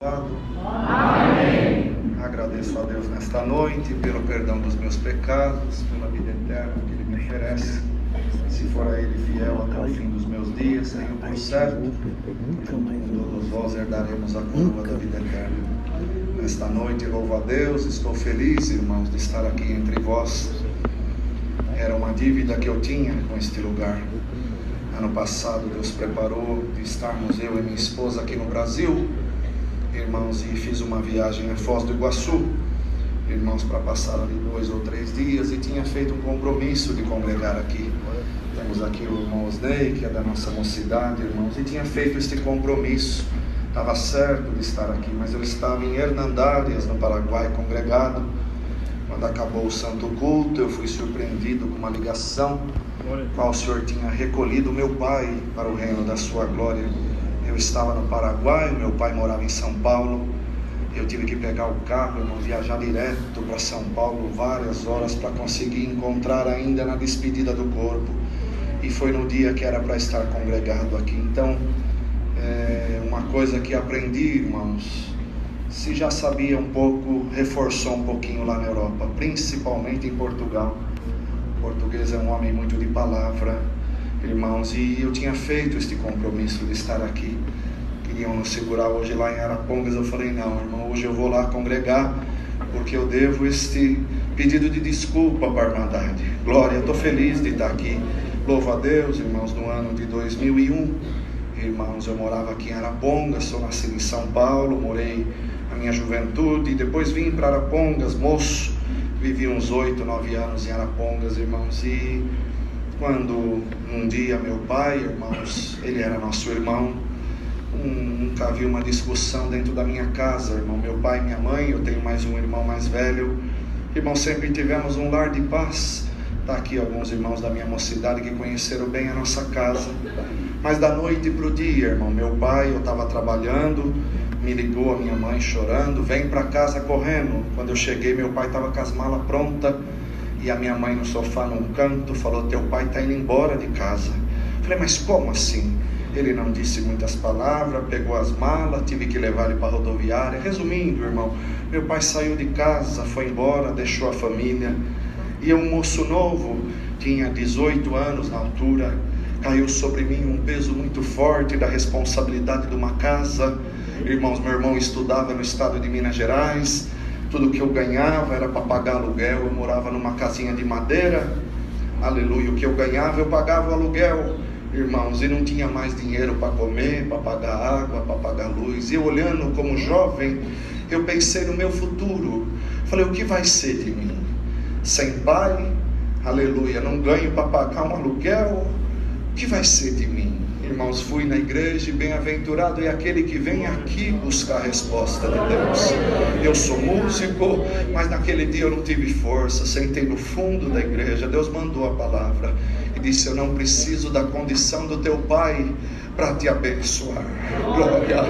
Amém. Agradeço a Deus nesta noite pelo perdão dos meus pecados, pela vida eterna que Ele me oferece. Se for a Ele fiel até o fim dos meus dias, tenho por certo que junto com todos vós herdaremos a coroa da vida eterna. Nesta noite, louvo a Deus, estou feliz, irmãos, de estar aqui entre vós. Era uma dívida que eu tinha com este lugar. Ano passado Deus preparou de estarmos eu e minha esposa aqui no Brasil, irmãos, e fiz uma viagem a Foz do Iguaçu, irmãos, para passar ali 2 ou 3 dias, e tinha feito um compromisso de congregar aqui. Temos aqui o irmão Osnei, que é da nossa mocidade, irmãos, e tinha feito este compromisso. Estava certo de estar aqui, mas eu estava em Hernandárias, no Paraguai, congregado. Quando acabou o santo culto, eu fui surpreendido com uma ligação, qual o Senhor tinha recolhido meu pai para o reino da sua glória. Eu estava no Paraguai, meu pai morava em São Paulo. Eu tive que pegar o carro, irmão, viajar direto para São Paulo, várias horas, para conseguir encontrar ainda na despedida do corpo. E foi no dia que era para estar congregado aqui. Então, uma coisa que aprendi, irmãos, se já sabia um pouco, reforçou um pouquinho lá na Europa, principalmente em Portugal. O português é um homem muito de palavra, irmãos, e eu tinha feito este compromisso de estar aqui. Queriam nos segurar hoje lá em Arapongas. Eu falei, não, irmão, hoje eu vou lá congregar, porque eu devo este pedido de desculpa para a Irmandade. Glória, eu estou feliz de estar aqui. Louvo a Deus, irmãos, no ano de 2001, irmãos, eu morava aqui em Arapongas, sou nascido em São Paulo, morei a minha juventude, depois vim para Arapongas, moço, vivi uns 8, 9 anos em Arapongas, irmãos, e quando um dia meu pai, irmãos, ele era nosso irmão, nunca havia uma discussão dentro da minha casa, irmão, meu pai e minha mãe, eu tenho mais um irmão mais velho, irmão, sempre tivemos um lar de paz. Está aqui alguns irmãos da minha mocidade que conheceram bem a nossa casa. Mas da noite para o dia, irmão, meu pai, eu estava trabalhando, me ligou a minha mãe chorando, vem para casa correndo. Quando eu cheguei, meu pai estava com as malas prontas, e a minha mãe no sofá num canto falou, teu pai está indo embora de casa. Falei, mas como assim? Ele não disse muitas palavras, pegou as malas, tive que levar ele para a rodoviária. Resumindo, irmão, meu pai saiu de casa, foi embora, deixou a família. E um moço novo, tinha 18 anos na altura, caiu sobre mim um peso muito forte da responsabilidade de uma casa. Irmãos, meu irmão estudava no estado de Minas Gerais, tudo que eu ganhava era para pagar aluguel, eu morava numa casinha de madeira, aleluia, o que eu ganhava eu pagava o aluguel, irmãos, e não tinha mais dinheiro para comer, para pagar água, para pagar luz. E eu olhando como jovem, eu pensei no meu futuro, falei, o que vai ser de mim? Sem pai, aleluia, não ganho para pagar um aluguel, o que vai ser de mim? Irmãos, fui na igreja e bem-aventurado é aquele que vem aqui buscar a resposta de Deus. Eu sou músico, mas naquele dia eu não tive força, sentei no fundo da igreja, Deus mandou a palavra e disse, eu não preciso da condição do teu pai para te abençoar. Glória,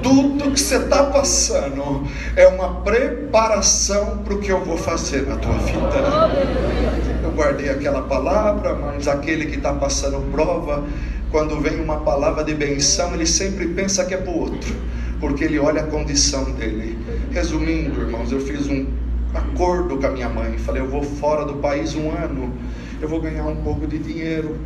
tudo que você está passando é uma preparação para o que eu vou fazer na tua vida. Eu guardei aquela palavra, mas aquele que está passando prova, quando vem uma palavra de benção, ele sempre pensa que é para o outro, porque ele olha a condição dele. Resumindo, irmãos, eu fiz um acordo com a minha mãe, falei, eu vou fora do país 1 ano, eu vou ganhar um pouco de dinheiro,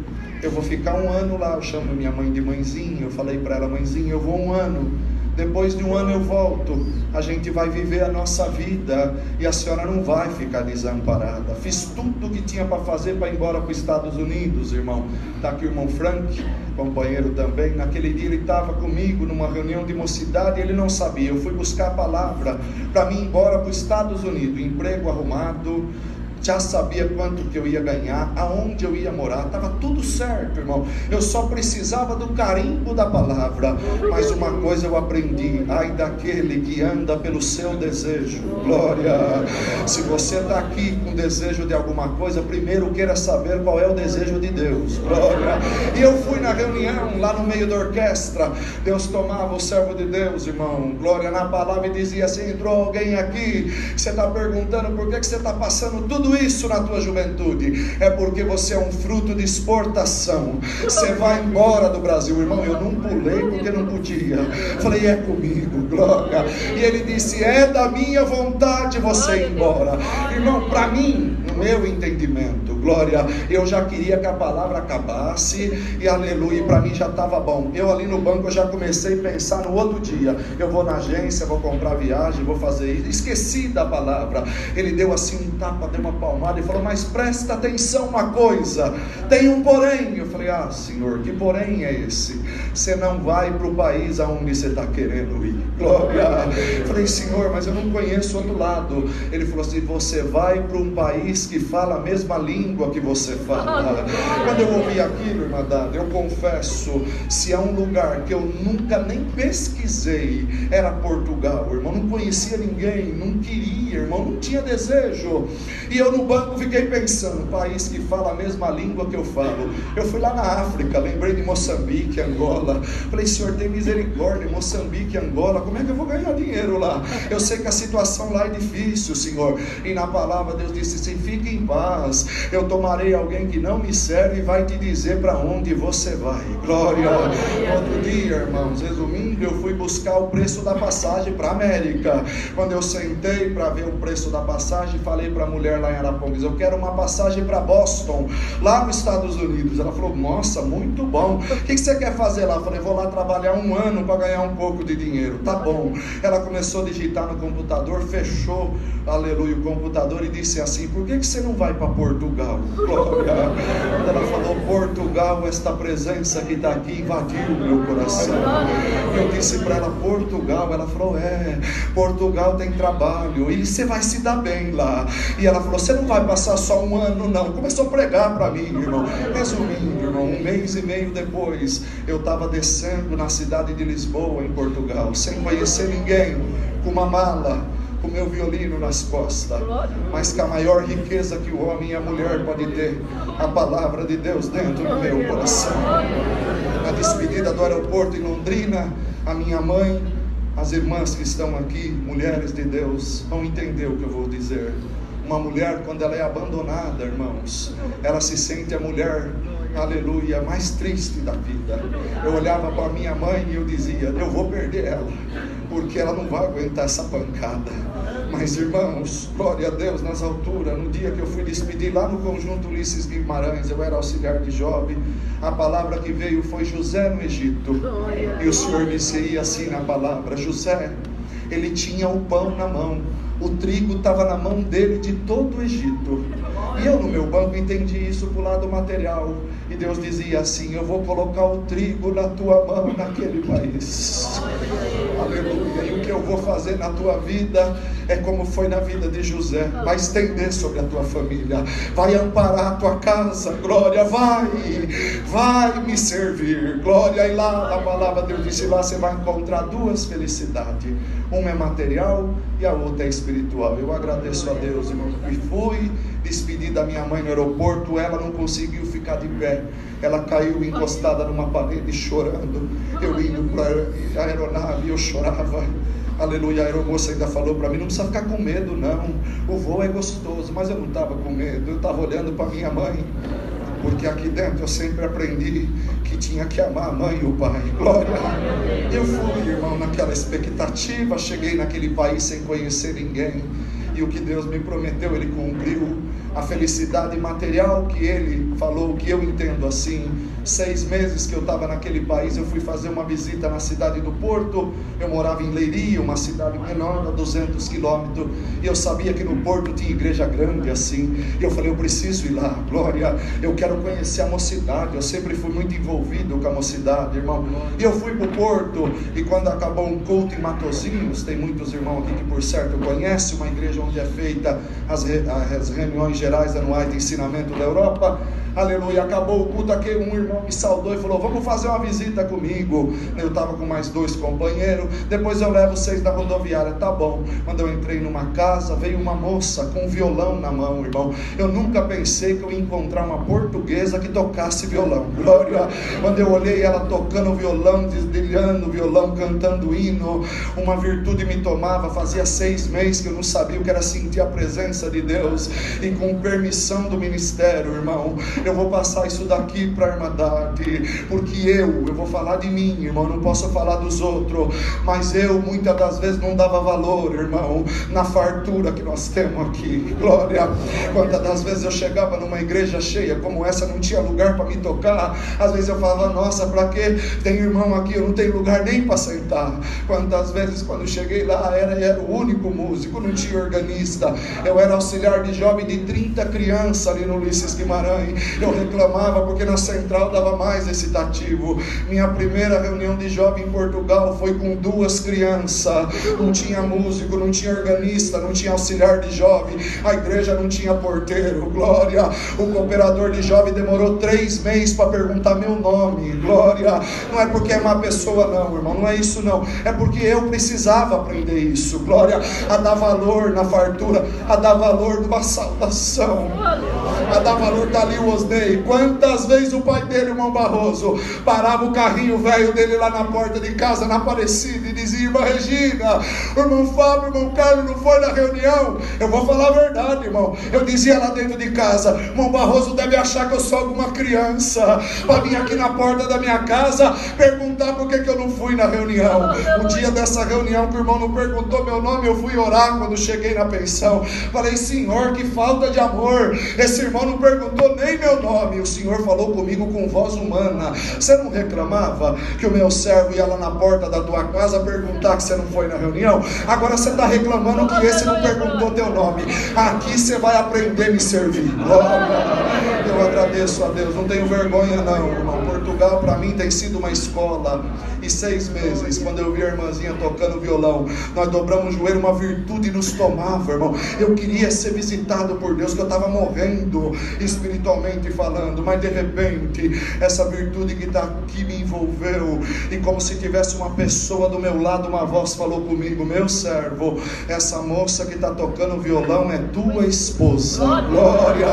eu vou ficar 1 ano lá. Eu chamo minha mãe de mãezinha, eu falei para ela, mãezinha, eu vou 1 ano, depois de 1 ano eu volto, a gente vai viver a nossa vida e a senhora não vai ficar desamparada. Fiz tudo o que tinha para fazer para ir embora para os Estados Unidos, irmão. Está aqui o irmão Frank, companheiro também. Naquele dia ele estava comigo numa reunião de mocidade e ele não sabia. Eu fui buscar a palavra para mim ir embora para os Estados Unidos, emprego arrumado, já sabia quanto que eu ia ganhar, aonde eu ia morar, estava tudo certo, irmão. Eu só precisava do carimbo da palavra. Mas uma coisa eu aprendi, ai daquele que anda pelo seu desejo. Glória, se você está aqui com desejo de alguma coisa, primeiro queira saber qual é o desejo de Deus. Glória. E eu fui na reunião, lá no meio da orquestra, Deus tomava o servo de Deus, irmão, glória, na palavra, e dizia assim, entrou alguém aqui, você está perguntando por que você está passando tudo tudo isso na tua juventude? É porque você é um fruto de exportação. Você vai embora do Brasil. Irmão, eu não pulei porque não podia. Falei, é comigo, glória. E ele disse, é da minha vontade você ir embora. Irmão, para mim, no meu entendimento, glória, eu já queria que a palavra acabasse, e aleluia, para mim já estava bom. Eu ali no banco eu já comecei a pensar no outro dia, eu vou na agência, vou comprar viagem, vou fazer isso, esqueci da palavra. Ele deu assim um tapa, deu uma palmada e falou, mas presta atenção uma coisa, tem um porém. Eu falei, ah Senhor, que porém é esse? Você não vai para o país aonde você está querendo ir, glória. Eu falei, Senhor, mas eu não conheço o outro lado. Ele falou assim, você vai para um país que fala a mesma língua que você fala. Quando eu ouvi aquilo, irmã Dada, eu confesso, se há um lugar que eu nunca nem pesquisei, era Portugal, irmão. Não conhecia ninguém, não queria, irmão, não tinha desejo. E eu no banco fiquei pensando, país que fala a mesma língua que eu falo. Eu fui lá na África, lembrei de Moçambique, Angola. Falei, Senhor, tem misericórdia, Moçambique, Angola, como é que eu vou ganhar dinheiro lá? Eu sei que a situação lá é difícil, Senhor. E na palavra Deus disse assim, fique em paz, eu tomarei alguém que não me serve e vai te dizer para onde você vai, glória. Outro dia, irmãos, resumindo, eu fui buscar o preço da passagem para a América. Quando eu sentei para ver o preço da passagem, falei para a mulher lá em Arapongas, eu quero uma passagem para Boston, lá nos Estados Unidos. Ela falou, nossa, muito bom, o que você quer fazer lá? Eu falei, vou lá trabalhar 1 ano para ganhar um pouco de dinheiro. Tá bom. Ela começou a digitar no computador, fechou, aleluia, o computador e disse assim, por que você não vai para Portugal? Glória. Quando ela falou Portugal, esta presença que está aqui invadiu o meu coração. Eu disse para ela, Portugal? Ela falou, Portugal tem trabalho e você vai se dar bem lá. E ela falou, você não vai passar só 1 ano não. Começou a pregar para mim, irmão. Resumindo, irmão, 1 mês e meio depois, eu estava descendo na cidade de Lisboa, em Portugal, sem conhecer ninguém, com uma mala, com meu violino nas costas, mas com a maior riqueza que o homem e a mulher podem ter, a palavra de Deus dentro do meu coração. Na despedida do aeroporto em Londrina, a minha mãe, as irmãs que estão aqui, mulheres de Deus, vão entender o que eu vou dizer. Uma mulher, quando ela é abandonada, irmãos, ela se sente a mulher, aleluia, mais triste da vida. Eu olhava para minha mãe e eu dizia, eu vou perder ela, porque ela não vai aguentar essa pancada. Mas irmãos, glória a Deus nas alturas. No dia que eu fui despedir lá no Conjunto Ulisses Guimarães, eu era auxiliar de Job, a palavra que veio foi José no Egito. E o Senhor disse assim na palavra, José, ele tinha o pão na mão, o trigo estava na mão dele de todo o Egito. E eu no meu banco entendi isso para o lado material. E Deus dizia assim, eu vou colocar o trigo na tua mão naquele país. Aleluia. E o que eu vou fazer na tua vida é como foi na vida de José. Vai estender sobre a tua família, vai amparar a tua casa, glória, vai me servir, glória. E lá a palavra de Deus disse, lá você vai encontrar 2 felicidades, uma é material e a outra é espiritual. Eu agradeço a Deus, irmão, e fui despedir da minha mãe no aeroporto. Ela não conseguiu ficar de pé, ela caiu encostada numa parede chorando. Eu indo para a aeronave, eu chorava, aleluia. A aeromoça ainda falou para mim, não precisa ficar com medo não, o voo é gostoso. Mas eu não estava com medo, eu estava olhando para minha mãe, porque aqui dentro eu sempre aprendi que tinha que amar a mãe e o pai, glória. Eu fui, irmão, naquela expectativa, cheguei naquele país sem conhecer ninguém, e o que Deus me prometeu, Ele cumpriu. A felicidade material que Ele falou, que eu entendo assim, 6 meses que eu estava naquele país, eu fui fazer uma visita na cidade do Porto. Eu morava em Leiria, uma cidade menor, a 200 quilômetros, e eu sabia que no Porto tinha igreja grande assim, e eu falei, eu preciso ir lá, glória, eu quero conhecer a mocidade. Eu sempre fui muito envolvido com a mocidade, irmão. E eu fui para o Porto, e quando acabou um culto em Matosinhos, tem muitos irmãos aqui que por certo conhecem, uma igreja onde é feita as reuniões gerais anuais de ensinamento da Europa. aleluia, acabou o culto, aqui um irmão me saudou e falou: vamos fazer uma visita comigo. Eu estava com mais 2 companheiros, depois eu levo vocês na rodoviária. Tá bom. Quando eu entrei numa casa, veio uma moça com um violão na mão, irmão. Eu nunca pensei que eu ia encontrar uma portuguesa que tocasse violão, glória. Quando eu olhei ela tocando violão, desdilhando violão, cantando hino, uma virtude me tomava. Fazia 6 meses que eu não sabia o que era sentir a presença de Deus, e com permissão do ministério, irmão, eu vou passar isso daqui para a Irmandade, porque eu vou falar de mim, irmão, não posso falar dos outros, mas eu muitas das vezes não dava valor, irmão, na fartura que nós temos aqui, glória. Quantas das vezes eu chegava numa igreja cheia como essa, não tinha lugar para me tocar. Às vezes eu falava: nossa, para que tem irmão aqui, eu não tenho lugar nem para sentar. Quantas vezes quando eu cheguei lá, era o único músico, não tinha organista, eu era auxiliar de jovem de 30 crianças ali no Ulisses Guimarães. Eu reclamava porque na central dava mais excitativo. Minha primeira reunião de jovem em Portugal foi com 2 crianças, não tinha músico, não tinha organista, não tinha auxiliar de jovem, a igreja não tinha porteiro, glória. O cooperador de jovem demorou 3 meses para perguntar meu nome, glória. Não é porque é má pessoa não, irmão, não é isso não, é porque eu precisava aprender isso, glória, a dar valor na fartura, a dar valor numa saudação, a dar valor. Dali o Osnei, quantas vezes o pai dele, irmão Barroso, parava o carrinho velho dele lá na porta de casa, na Aparecida, e dizia: irmã Regina, o irmão Fábio, o irmão Carlos não foi na reunião? Eu vou falar a verdade, irmão, eu dizia lá dentro de casa: irmão Barroso deve achar que eu sou alguma criança, para vir aqui na porta da minha casa perguntar por que eu não fui na reunião. O dia dessa reunião que o irmão não perguntou meu nome, eu fui orar quando cheguei na pensão. Falei: Senhor, que falta de amor, esse irmão não perguntou nem meu nome. O Senhor falou comigo com voz humana: você não reclamava que o meu servo ia lá na porta da tua casa perguntar que você não foi na reunião? Agora você está reclamando que esse não perguntou teu nome. Aqui você vai aprender a me servir. Glória. Eu agradeço a Deus, não tenho vergonha não, irmão. Portugal para mim tem sido uma escola. E 6 meses, quando eu vi a irmãzinha tocando violão, nós dobramos o joelho, uma virtude nos tomava, irmão. Eu queria ser visitado por Deus, que eu estava morrendo espiritualmente falando, mas de repente essa virtude que está aqui me envolveu, e como se tivesse uma pessoa do meu lado, uma voz falou comigo: meu servo, essa moça que está tocando violão é tua esposa. Glória.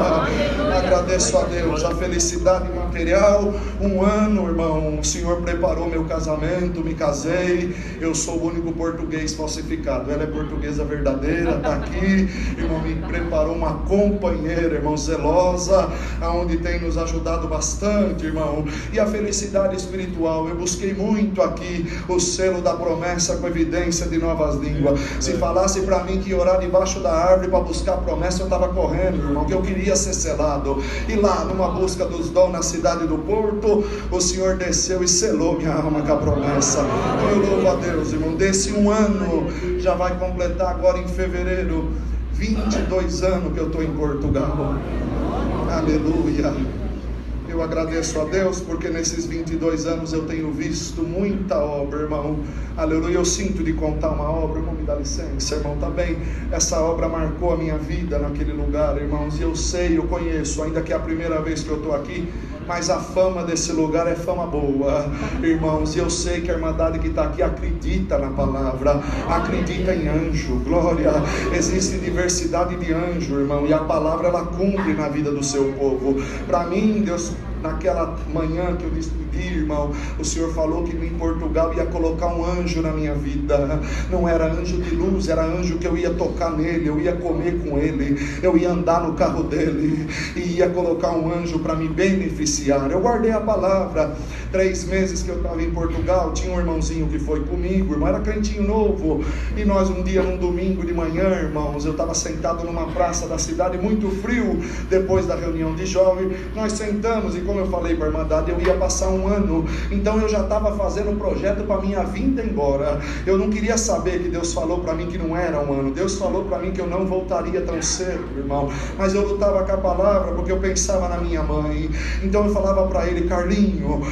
Agradeço a Deus, a felicidade material. 1 ano, irmão, o Senhor preparou meu casamento, me casei. Eu sou o único português falsificado, ela é portuguesa verdadeira, está aqui, irmão. Me preparou uma companheira, irmão, zelosa, aonde tem nos ajudado bastante, irmão. E a felicidade espiritual, eu busquei muito aqui o selo da promessa com evidência de novas línguas. Se falasse para mim que orar debaixo da árvore para buscar a promessa, eu estava correndo, irmão, que eu queria ser selado. E lá, numa busca dos dons na cidade do Porto, o Senhor desceu e selou minha alma com a promessa. Eu louvo a Deus, irmão. Desse 1 ano, já vai completar agora em fevereiro 22 anos que eu estou em Portugal. Aleluia. Eu agradeço a Deus porque nesses 22 anos eu tenho visto muita obra, irmão. Aleluia. Eu sinto de contar uma obra, irmão, me dá licença, irmão, tá bem? Essa obra marcou a minha vida naquele lugar, irmãos. E eu sei, eu conheço, ainda que é a primeira vez que eu estou aqui, mas a fama desse lugar é fama boa, irmãos. E eu sei que a Irmandade que está aqui acredita na palavra, acredita em anjo, glória. Existe diversidade de anjo, irmão, e a palavra ela cumpre na vida do seu povo. Para mim, Deus, naquela manhã que eu despedi, irmão, o Senhor falou que em Portugal ia colocar um anjo na minha vida. Não era anjo de luz, era anjo que eu ia tocar nele, eu ia comer com ele, eu ia andar no carro dele, e ia colocar um anjo para me beneficiar. Eu guardei a palavra. 3 meses que eu estava em Portugal, tinha um irmãozinho que foi comigo, irmão, era crentinho novo, e nós um dia, num domingo de manhã, irmãos, eu estava sentado numa praça da cidade, muito frio, depois da reunião de jovem, nós sentamos, e como eu falei para a Irmandade, eu ia passar 1 ano. Então eu já estava fazendo um projeto para minha vinda embora. Eu não queria saber que Deus falou para mim que não era um ano. Deus falou para mim que eu não voltaria tão cedo, irmão. Mas eu lutava com a palavra porque eu pensava na minha mãe. Então eu falava para ele: Carlinho,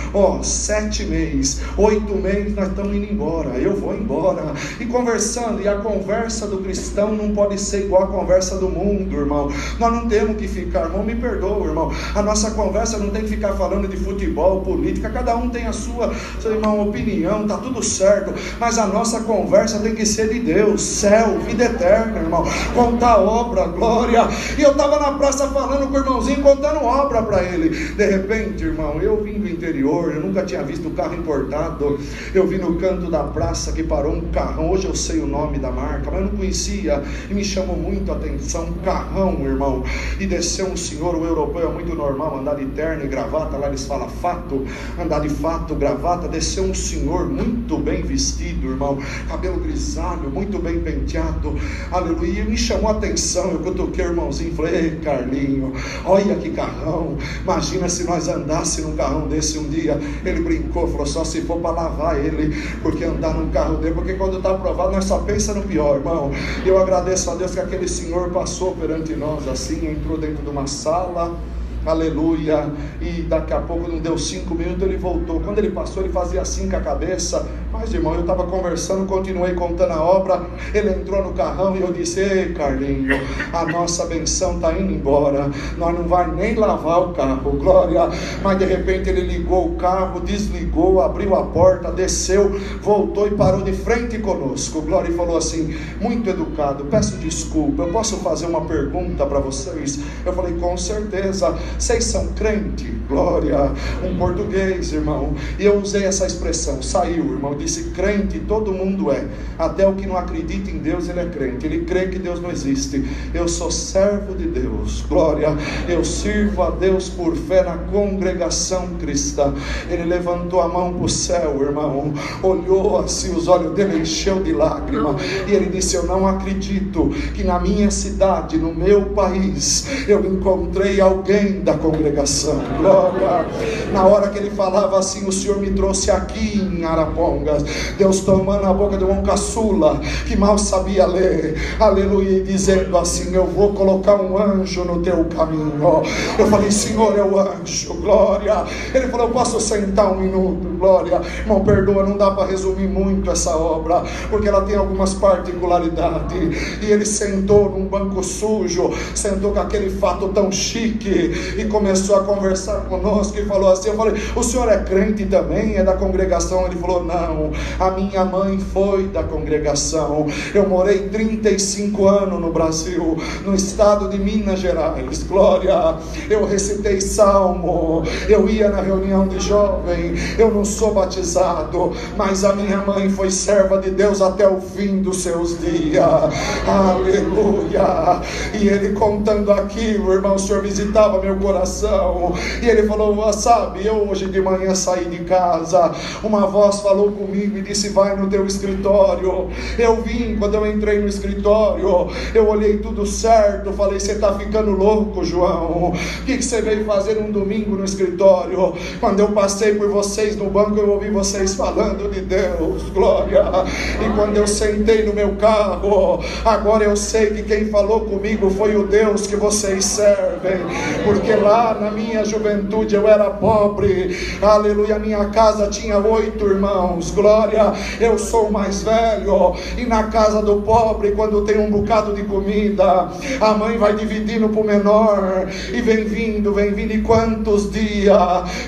7 meses, 8 meses nós estamos indo embora, eu vou embora. E conversando, e a conversa do cristão não pode ser igual a conversa do mundo, irmão. Nós não temos que ficar, irmão, me perdoa, irmão, a nossa conversa não tem que ficar falando de futebol, política, cada um tem a sua, irmão, opinião, tá tudo certo, mas a nossa conversa tem que ser de Deus, céu, vida eterna, irmão, contar obra, glória. E eu estava na praça falando com o irmãozinho, contando obra para ele. De repente, irmão, eu vim do interior, eu nunca tinha visto carro importado. Eu vi no canto da praça que parou um carrão. Hoje eu sei o nome da marca, mas eu não conhecia, e me chamou muito a atenção. Um carrão, irmão, e desceu um senhor. O europeu é muito normal andar de terno e gravata, lá eles falam fato, andar de fato, gravata. Desceu um senhor muito bem vestido, irmão, cabelo grisalho, muito bem penteado, aleluia. E me chamou a atenção. Eu cutuquei o irmãozinho e falei: ei, Carlinho, olha que carrão, imagina se nós andássemos num carrão desse um dia. Ele brincou, falou: só se for para lavar ele, porque andar num carro dele, porque quando está aprovado nós só pensa no pior, irmão. E eu agradeço a Deus que aquele senhor passou perante nós assim, entrou dentro de uma sala, aleluia, e daqui a pouco, não deu 5 minutos, ele voltou. Quando ele passou, ele fazia assim com a cabeça. Mas, irmão, eu estava conversando, continuei contando a obra. Ele entrou no carrão e eu disse: ei, Carlinho, a nossa benção está indo embora, nós não vai nem lavar o carro, glória. Mas de repente ele ligou o carro, desligou, abriu a porta, desceu, voltou e parou de frente conosco, glória, e falou assim, muito educado: peço desculpa, eu posso fazer uma pergunta para vocês? Eu falei: com certeza. Vocês são crente? Glória. Um português, irmão, e eu usei essa expressão, saiu, irmão, disse: crente todo mundo é, até o que não acredita em Deus ele é crente, ele crê que Deus não existe. Eu sou servo de Deus, glória, eu sirvo a Deus por fé na congregação cristã. Ele levantou a mão para o céu, irmão, olhou assim, os olhos dele encheu de lágrimas, e ele disse: eu não acredito que na minha cidade, no meu país, eu encontrei alguém da congregação, glória. Na hora que ele falava assim, o Senhor me trouxe aqui em Arapongas, Deus tomando a boca de um caçula que mal sabia ler, aleluia, e dizendo assim: eu vou colocar um anjo no teu caminho. Eu falei: Senhor, é o anjo, glória. Ele falou: eu posso sentar um minuto, glória. Irmão, perdoa, não dá para resumir muito essa obra, porque ela tem algumas particularidades. E ele sentou num banco sujo, sentou com aquele fato tão chique e começou a conversar conosco e falou assim, eu falei: o senhor é crente também? É da congregação? Ele falou: não, a minha mãe foi da congregação, eu morei 35 anos no Brasil, no estado de Minas Gerais, glória, eu recitei salmo, eu ia na reunião de jovem, eu não sou batizado, mas a minha mãe foi serva de Deus até o fim dos seus dias, aleluia. E ele contando aquilo, irmão, o Senhor visitava meu coração, e ele falou: sabe, eu hoje de manhã saí de casa, uma voz falou comigo e disse: vai no teu escritório. Eu vim, quando eu entrei no escritório, eu olhei tudo certo, falei: você está ficando louco, João, o que você veio fazer um domingo no escritório? Quando eu passei por vocês no banco, eu ouvi vocês falando de Deus, glória, e quando eu sentei no meu carro, agora eu sei que quem falou comigo foi o Deus que vocês servem, porque lá na minha juventude eu era pobre, aleluia, minha casa tinha 8 irmãos, glória, eu sou o mais velho, e na casa do pobre, quando tem um bocado de comida, a mãe vai dividindo para o menor, e vem vindo, e quantos dias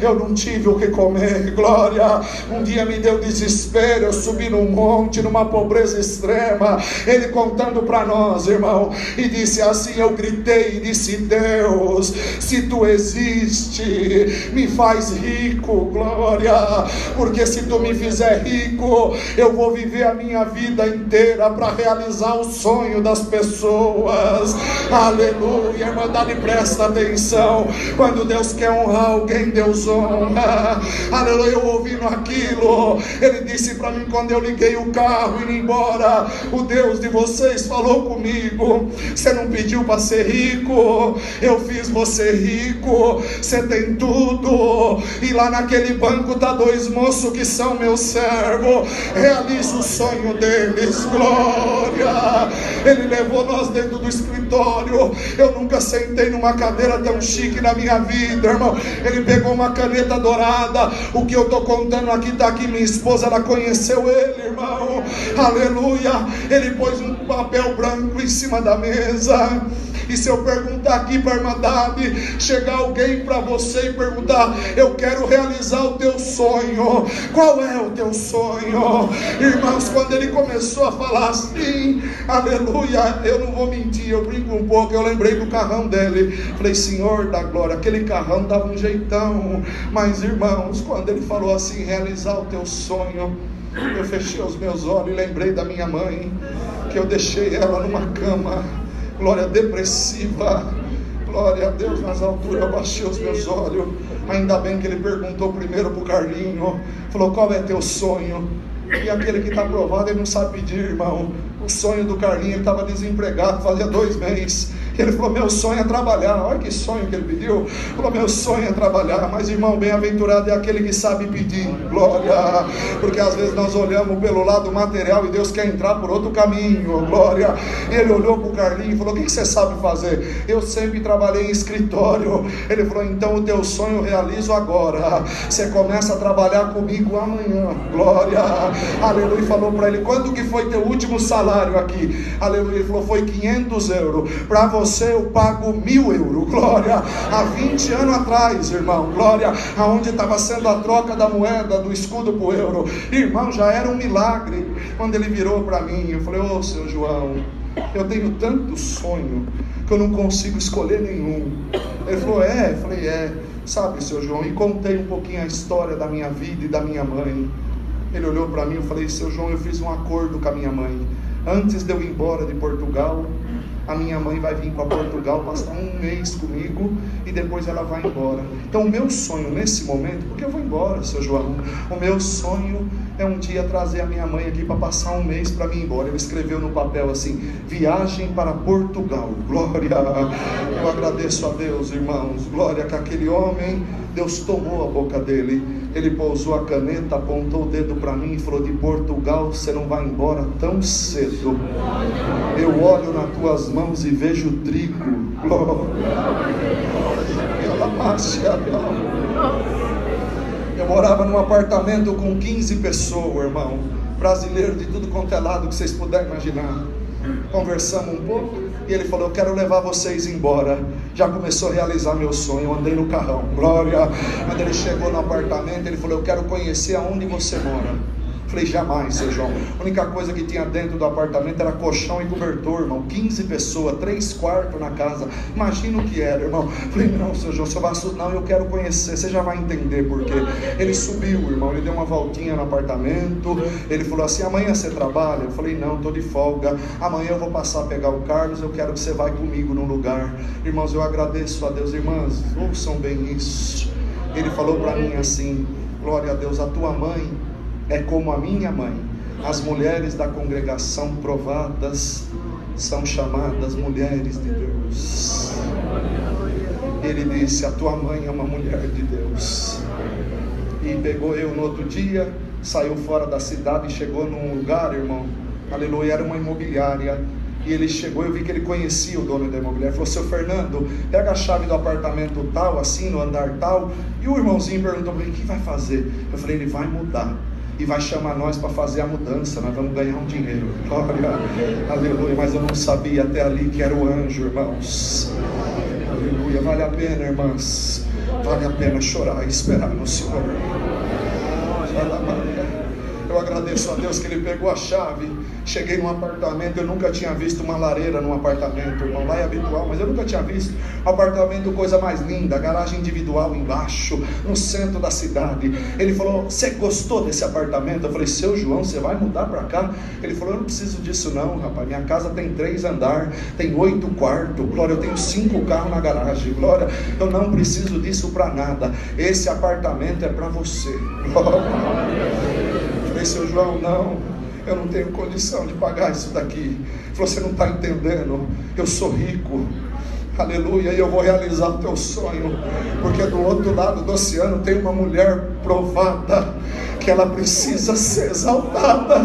eu não tive o que comer, glória. Um dia me deu desespero, eu subi num monte, numa pobreza extrema, ele contando para nós, irmão, e disse assim, eu gritei e disse: Deus, se tu existe, me faz rico, glória, porque se tu me fizer rico, eu vou viver a minha vida inteira para realizar o sonho das pessoas, aleluia. Irmandade, presta atenção, quando Deus quer honrar alguém, Deus honra, aleluia. Eu ouvindo aquilo, ele disse para mim, quando eu liguei o carro indo embora, o Deus de vocês falou comigo: você não pediu para ser rico, eu fiz você rico, você tem tudo, e lá naquele banco tá 2 moços que são meus servos. Realiza o sonho deles, glória. Ele levou nós dentro do escritório. Eu nunca sentei numa cadeira tão chique na minha vida, irmão. Ele pegou uma caneta dourada. O que eu estou contando aqui está aqui. Minha esposa, ela conheceu ele, irmão. Aleluia. Ele pôs um papel branco em cima da mesa. E se eu perguntar aqui para a Irmandade, chegar alguém para você e perguntar: eu quero realizar o teu sonho, qual é o teu sonho? Irmãos, quando ele começou a falar assim, aleluia, eu não vou mentir, eu brinco um pouco, eu lembrei do carrão dele. Falei: Senhor da glória, aquele carrão dava um jeitão. Mas irmãos, quando ele falou assim, realizar o teu sonho, eu fechei os meus olhos e lembrei da minha mãe, que eu deixei ela numa cama, glória, depressiva. Glória a Deus, nas alturas eu baixei os meus olhos. Ainda bem que ele perguntou primeiro para o Carlinho, falou: qual é teu sonho? E aquele que está aprovado, ele não sabe pedir, irmão. O sonho do Carlinho, ele estava desempregado, fazia 2 meses. Ele falou: meu sonho é trabalhar. Olha que sonho que ele pediu. Ele falou: meu sonho é trabalhar. Mas irmão, bem-aventurado é aquele que sabe pedir. Glória. Porque às vezes nós olhamos pelo lado material e Deus quer entrar por outro caminho. Glória. Ele olhou para o Carlinho e falou: o que você sabe fazer? Eu sempre trabalhei em escritório. Ele falou: então o teu sonho eu realizo agora. Você começa a trabalhar comigo amanhã. Glória. Aleluia. E falou para ele: quanto que foi teu último salário aqui? Aleluia. Ele falou: foi 500 euros. Para você eu pago 1.000 euros, glória. Há 20 anos atrás, irmão, glória, aonde estava sendo a troca da moeda, do escudo para o euro, irmão, já era um milagre. Quando ele virou para mim, eu falei: ô seu João, eu tenho tanto sonho que eu não consigo escolher nenhum. Ele falou: é? Eu falei: é. Sabe, seu João, e contei um pouquinho a história da minha vida e da minha mãe. Ele olhou para mim e eu falei: seu João, eu fiz um acordo com a minha mãe. Antes de eu ir embora de Portugal, a minha mãe vai vir para Portugal, passar 1 mês comigo e depois ela vai embora. Então o meu sonho nesse momento, porque eu vou embora, seu João, o meu sonho é um dia trazer a minha mãe aqui para passar 1 mês para mim ir embora. Ele escreveu no papel assim: viagem para Portugal. Glória. Eu agradeço a Deus, irmãos, glória, que aquele homem, Deus tomou a boca dele. Ele pousou a caneta, apontou o dedo para mim e falou: de Portugal você não vai embora tão cedo. Eu olho nas tuas mãos e vejo trigo. Eu morava num apartamento com 15 pessoas, irmão, brasileiro de tudo quanto é lado que vocês puderem imaginar. Conversamos um pouco e ele falou: eu quero levar vocês embora. Já começou a realizar meu sonho. Eu andei no carrão, glória. Quando ele chegou no apartamento, ele falou: eu quero conhecer aonde você mora. Falei: jamais, seu João. A única coisa que tinha dentro do apartamento era colchão e cobertor, irmão. 15 pessoas, 3 quartos na casa. Imagina o que era, irmão. Falei: não, seu João, seu Vasco, não, eu quero conhecer. Você já vai entender por quê. Ele subiu, irmão. Ele deu uma voltinha no apartamento. Ele falou assim: amanhã você trabalha? Eu falei: não, estou de folga. Amanhã eu vou passar a pegar o Carlos. Eu quero que você vá comigo num lugar. Irmãos, eu agradeço a Deus. Irmãs, ouçam bem isso. Ele falou para mim assim: glória a Deus, a tua mãe é como a minha mãe. As mulheres da congregação provadas são chamadas mulheres de Deus. Ele disse: a tua mãe é uma mulher de Deus. E pegou eu no outro dia, saiu fora da cidade e chegou num lugar, irmão, aleluia, era uma imobiliária. E ele chegou, eu vi que ele conhecia o dono da imobiliária. Falou: seu Fernando, pega a chave do apartamento tal, assim, no andar tal. E o irmãozinho perguntou para mim: o que vai fazer? Eu falei: ele vai mudar e vai chamar nós para fazer a mudança, nós vamos ganhar um dinheiro. Glória, aleluia. Mas eu não sabia até ali que era o anjo, irmãos. Aleluia. Vale a pena, irmãs, vale a pena chorar e esperar no Senhor. Eu agradeço a Deus que ele pegou a chave. Cheguei num apartamento, eu nunca tinha visto uma lareira num apartamento, irmão. Lá é habitual, mas eu nunca tinha visto. Apartamento, coisa mais linda, garagem individual embaixo, no centro da cidade. Ele falou: você gostou desse apartamento? Eu falei: seu João, você vai mudar para cá? Ele falou: eu não preciso disso não, rapaz. Minha casa tem 3 andares, tem 8 quartos, glória. Eu tenho 5 carros na garagem, glória. Eu não preciso disso para nada. Esse apartamento é para você, glória. Eu falei: seu João, não, eu não tenho condição de pagar isso daqui. Ele falou: você não está entendendo, eu sou rico. aleluia, e eu vou realizar o teu sonho, porque do outro lado do oceano tem uma mulher provada, que ela precisa ser exaltada.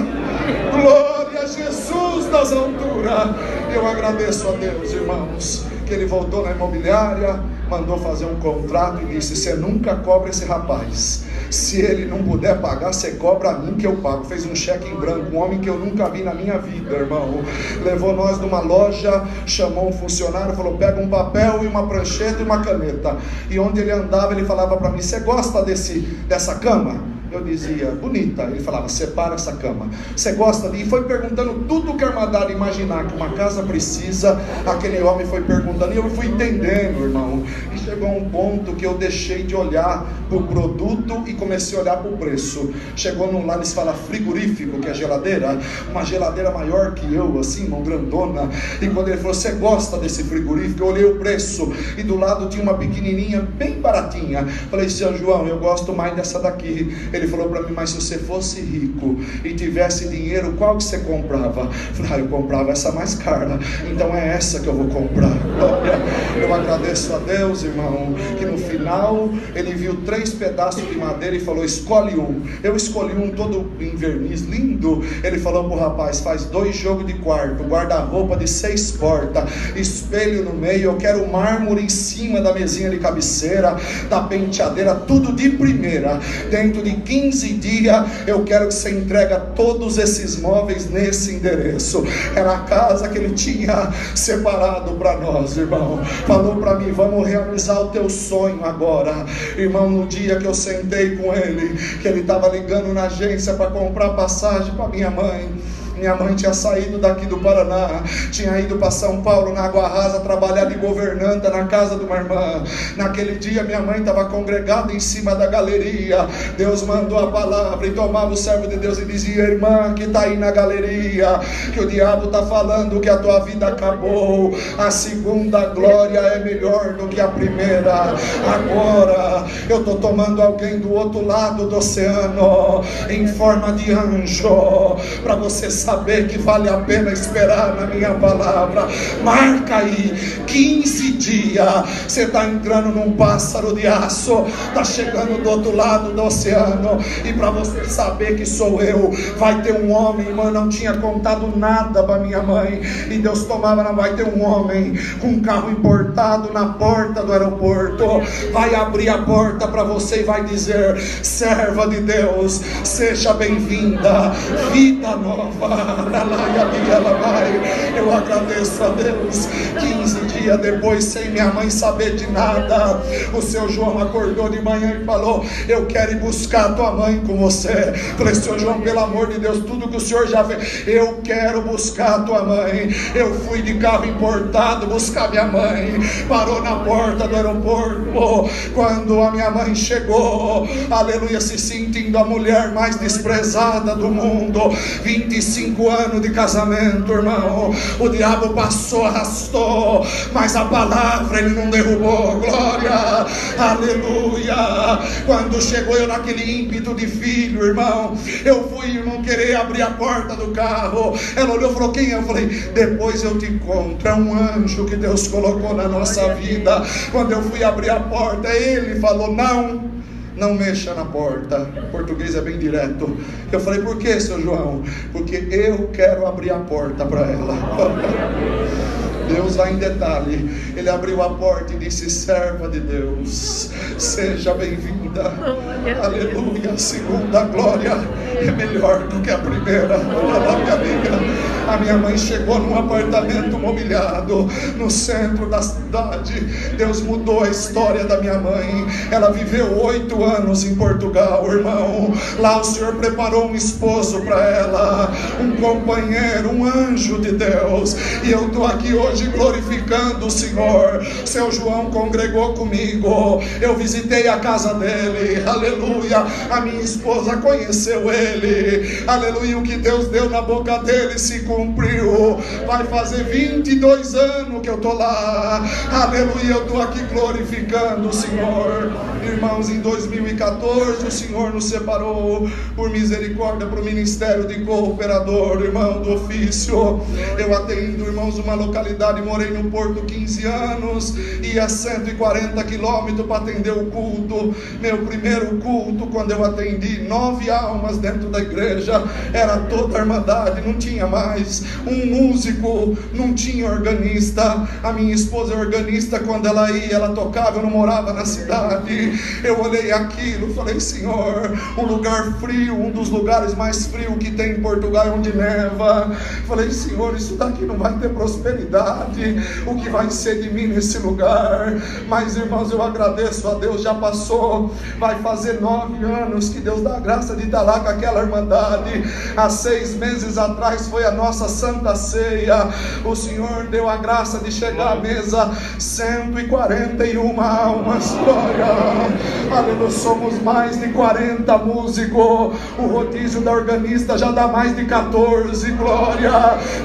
Glória a Jesus das alturas. Eu agradeço a Deus, irmãos, que ele voltou na imobiliária, mandou fazer um contrato e disse: você nunca cobra esse rapaz, se ele não puder pagar, você cobra a mim que eu pago. Fez um cheque em branco, um homem que eu nunca vi na minha vida, irmão. Levou nós numa loja, chamou um funcionário, falou: pega um papel e uma prancheta e uma caneta. E onde ele andava, ele falava para mim: você gosta dessa cama? Eu dizia: bonita. Ele falava: separa essa cama. Você gosta de... E foi perguntando tudo que a armadilha imaginar que uma casa precisa. Aquele homem foi perguntando e eu fui entendendo, irmão. E chegou a um ponto que eu deixei de olhar para o produto e comecei a olhar para o preço. Chegou lá, eles falam frigorífico, que é geladeira. Uma geladeira maior que eu, assim, uma grandona. E quando ele falou: você gosta desse frigorífico? Eu olhei o preço e do lado tinha uma pequenininha, bem baratinha. Falei: seu João, eu gosto mais dessa daqui. Ele falou para mim: mas se você fosse rico e tivesse dinheiro, qual que você comprava? Eu falei: eu comprava essa mais cara. Então é essa que eu vou comprar. Olha, eu agradeço a Deus, irmão, que no final ele viu 3 pedaços de madeira e falou: escolhe um. Eu escolhi um todo em verniz, lindo. Ele falou pro rapaz: faz 2 jogos de quarto, guarda-roupa de 6 portas, espelho no meio, eu quero mármore em cima da mesinha de cabeceira, da penteadeira, tudo de primeira. Dentro de 15 dias eu quero que você entregue todos esses móveis nesse endereço. Era a casa que ele tinha separado para nós, irmão. Falou para mim: vamos realizar o teu sonho agora. Irmão, no dia que eu sentei com ele, que ele estava ligando na agência para comprar passagem para minha mãe. Minha mãe tinha saído daqui do Paraná, tinha ido para São Paulo, na Água Rasa, trabalhar de governanta na casa de uma irmã. Naquele dia minha mãe estava congregada em cima da galeria. Deus mandou a palavra e tomava o servo de Deus e dizia: irmã que está aí na galeria, que o diabo está falando que a tua vida acabou, a segunda glória é melhor do que a primeira. Agora eu estou tomando alguém do outro lado do oceano em forma de anjo, para você saber que vale a pena esperar na minha palavra. Marca aí 15 dias. Você está entrando num pássaro de aço, está chegando do outro lado do oceano. E para você saber que sou eu, vai ter um homem. Irmã, não tinha contado nada para minha mãe, e Deus tomava. Vai ter um homem com um carro importado na porta do aeroporto, vai abrir a porta para você e vai dizer: serva de Deus, seja bem-vinda, vida nova. Eu agradeço a Deus. 15 dias depois, sem minha mãe saber de nada, o seu João acordou de manhã e falou: eu quero ir buscar a tua mãe com você. Falei: seu João, pelo amor de Deus, tudo que o senhor já fez, eu quero buscar a tua mãe. Eu fui de carro importado buscar minha mãe. Parou na porta do aeroporto. Quando a minha mãe chegou, aleluia, se sentindo a mulher mais desprezada do mundo, 25 anos de casamento, irmão, o diabo passou, arrastou, mas a palavra ele não derrubou. Glória, aleluia. Quando chegou eu naquele ímpeto de filho, irmão, eu fui, irmão, querer abrir a porta do carro. Ela olhou e falou: quem é? Eu falei: depois eu te conto, é um anjo que Deus colocou na nossa vida. Quando eu fui abrir a porta, ele falou: não mexa na porta. O português é bem direto. Eu falei: por que, seu João? Porque eu quero abrir a porta para ela. Deus vai em detalhe. Ele abriu a porta e disse: serva de Deus, seja bem-vinda. Aleluia. A segunda glória é melhor do que a primeira. Minha amiga, a minha mãe chegou num apartamento mobiliado no centro da cidade. Deus mudou a história da minha mãe. Ela viveu 8 anos em Portugal, irmão. Lá o Senhor preparou um esposo para ela, um companheiro, um anjo de Deus. E eu estou aqui hoje glorificando o Senhor. Seu João congregou comigo, eu visitei a casa dele, aleluia. A minha esposa conheceu ele. dele. Aleluia, o que Deus deu na boca dele se cumpriu. Vai fazer 22 anos que eu estou lá. Aleluia, eu estou aqui glorificando o Senhor. Irmãos, em 2014 o Senhor nos separou por misericórdia para o ministério de cooperador, irmão, do ofício. Eu atendo, irmãos, uma localidade, morei no Porto 15 anos, ia 140 quilômetros para atender o culto. Meu primeiro culto, quando eu atendi 9 almas dentro da igreja, era toda a irmandade, não tinha mais um músico, não tinha organista. A minha esposa é organista, quando ela ia, ela tocava, eu não morava na cidade. Eu olhei aquilo, falei: Senhor, um lugar frio, um dos lugares mais frios que tem em Portugal, onde neva. Falei: Senhor, isso daqui não vai ter prosperidade, o que vai ser de mim nesse lugar? Mas, irmãos, eu agradeço a Deus, já passou, vai fazer 9 anos que Deus dá a graça de estar lá com aquela irmandade. Há 6 meses atrás foi a nossa Santa Ceia, o Senhor deu a graça de chegar à mesa, 141 almas, glória, aleluia, somos mais de 40 músicos, o rodízio da organista já dá mais de 14, glória,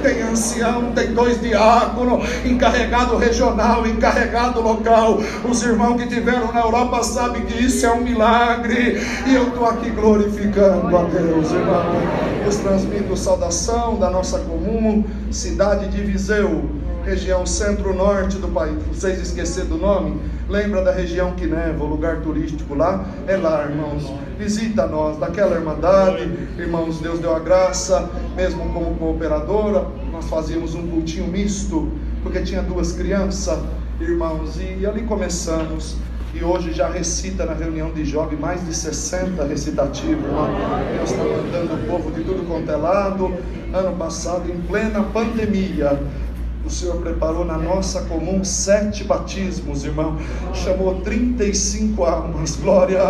tem ancião, tem 2 diáconos, encarregado regional, encarregado local. Os irmãos que tiveram na Europa sabem que isso é um milagre, e eu estou aqui glorificando a Deus, irmão. Eu transmito saudação da nossa comum, cidade de Viseu, região centro-norte do país. Vocês esqueceram do nome? Lembra da região que neva, o lugar turístico lá? É lá, irmãos. Visita nós, daquela irmandade. Irmãos, Deus deu a graça, mesmo como cooperadora, nós fazíamos um cultinho misto, porque tinha 2 crianças, irmãos, e ali começamos. E hoje já recita na reunião de jovens mais de 60 recitativos, irmão. Deus está mandando o povo de tudo quanto é lado. Ano passado, em plena pandemia, o Senhor preparou na nossa comum 7 batismos, irmão. Chamou 35 almas, glória.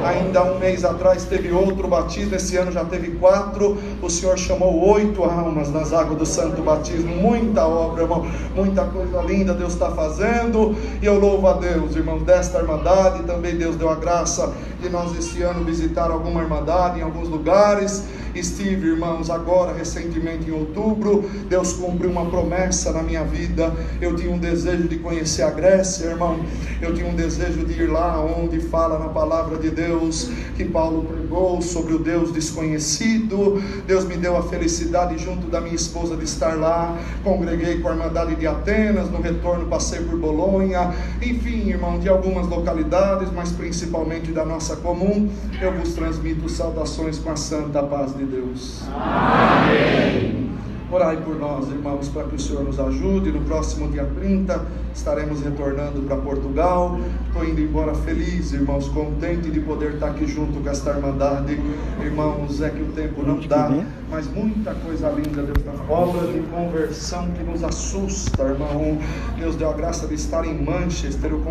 Ainda há um mês atrás teve outro batismo, esse ano já teve 4. O Senhor chamou 8 almas nas águas do santo batismo. Muita obra, irmão, muita coisa linda Deus está fazendo. E eu louvo a Deus, irmão, desta irmandade. Também Deus deu a graça de nós esse ano visitar alguma irmandade em alguns lugares. Estive, irmãos, agora recentemente em outubro. Deus cumpriu uma promessa na minha vida. Eu tinha um desejo de conhecer a Grécia, irmão. Eu tinha um desejo de ir lá onde fala na palavra de Deus que Paulo pregou sobre o Deus desconhecido. Deus me deu a felicidade, junto da minha esposa, de estar lá. Congreguei com a irmandade de Atenas, no retorno passei por Bolonha, enfim, irmão, de algumas localidades, mas principalmente da nossa comum. Eu vos transmito saudações com a santa paz de Deus. Amém. Orai por nós, irmãos, para que o Senhor nos ajude. No próximo dia 30 estaremos retornando para Portugal. Estou indo embora feliz, irmãos, contente de poder estar aqui junto com esta irmandade. Irmãos, é que o tempo não dá, mas muita coisa linda Deus está fazendo. Obra de conversão que nos assusta, irmão. Deus deu a graça de estar em Manchester. Eu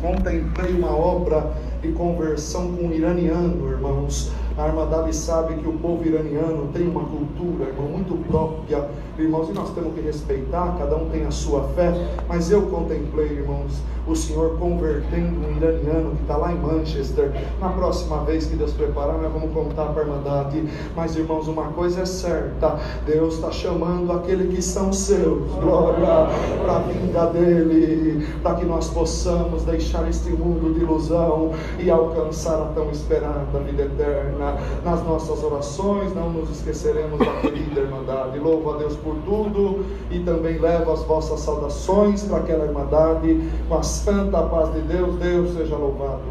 contemplei uma obra de conversão com um iraniano, irmãos. A irmandade sabe que o povo iraniano tem uma cultura, irmão, muito própria, irmãos, e nós temos que respeitar, cada um tem a sua fé, mas eu contemplei, irmãos, o Senhor convertendo um iraniano que está lá em Manchester. Na próxima vez que Deus preparar, nós vamos contar para a irmandade. Mas, irmãos, uma coisa é certa: Deus está chamando aqueles que são seus, glória, para a vinda dele, para que nós possamos deixar este mundo de ilusão e alcançar a tão esperada vida eterna. Nas nossas orações não nos esqueceremos da querida irmandade. Louvo a Deus por tudo, e também levo as vossas saudações para aquela irmandade, com a santa paz de Deus. Deus seja louvado.